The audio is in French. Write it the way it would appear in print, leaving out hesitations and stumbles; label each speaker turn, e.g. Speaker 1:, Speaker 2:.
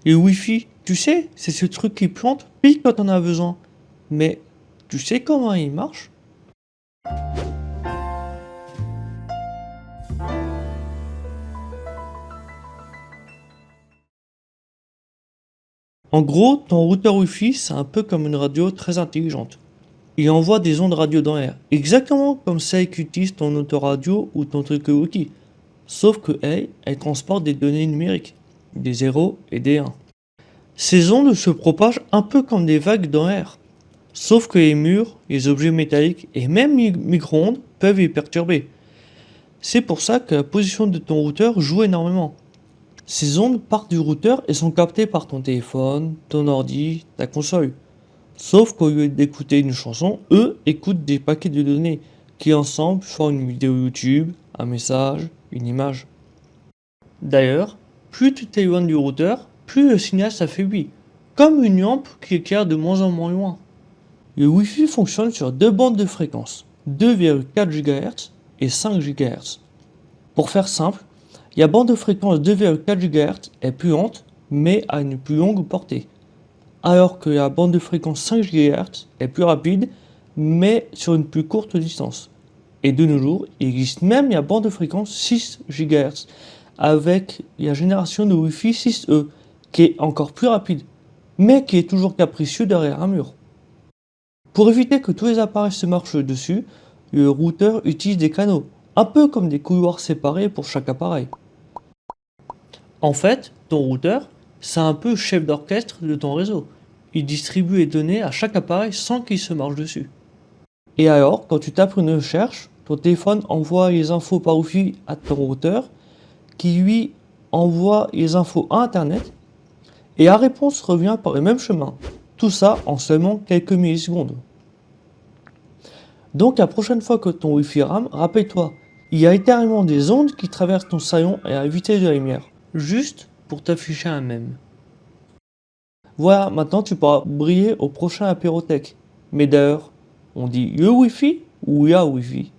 Speaker 1: Et Wi-Fi, tu sais, c'est ce truc qui plante pile quand on a besoin. Mais tu sais comment il marche? En gros, ton routeur Wi-Fi, c'est un peu comme une radio très intelligente. Il envoie des ondes radio dans l'air, exactement comme celles qu'utilise ton autoradio ou ton truc Wiki. Sauf que elle transporte des données numériques, des zéros et des 1. Ces ondes se propagent un peu comme des vagues dans l'air. Sauf que les murs, les objets métalliques et même les micro-ondes peuvent y perturber. C'est pour ça que la position de ton routeur joue énormément. Ces ondes partent du routeur et sont captées par ton téléphone, ton ordi, ta console. Sauf qu'au lieu d'écouter une chanson, eux écoutent des paquets de données qui ensemble forment une vidéo YouTube, un message, une image. D'ailleurs, plus tu t'éloignes du routeur, plus le signal s'affaiblit, comme une lampe qui éclaire de moins en moins loin. Le Wi-Fi fonctionne sur deux bandes de fréquences, 2,4 GHz et 5 GHz. Pour faire simple, la bande de fréquence 2,4 GHz est plus lente, mais a une plus longue portée, alors que la bande de fréquence 5 GHz est plus rapide, mais sur une plus courte distance. Et de nos jours, il existe même la bande de fréquence 6 GHz, avec la génération de Wi-Fi 6E, qui est encore plus rapide, mais qui est toujours capricieux derrière un mur. Pour éviter que tous les appareils se marchent dessus, le routeur utilise des canaux, un peu comme des couloirs séparés pour chaque appareil. En fait, ton routeur, c'est un peu chef d'orchestre de ton réseau. Il distribue les données à chaque appareil sans qu'il se marche dessus. Et alors, quand tu tapes une recherche, ton téléphone envoie les infos par Wi-Fi à ton routeur, qui lui envoie les infos à Internet, et la réponse revient par le même chemin. Tout ça en seulement quelques millisecondes. Donc la prochaine fois que ton Wi-Fi rame, rappelle-toi, il y a littéralement des ondes qui traversent ton salon à la vitesse de la lumière, juste pour t'afficher un mème. Voilà, maintenant tu pourras briller au prochain apérotech. Mais d'ailleurs, on dit le Wi-Fi ou ya Wi-Fi?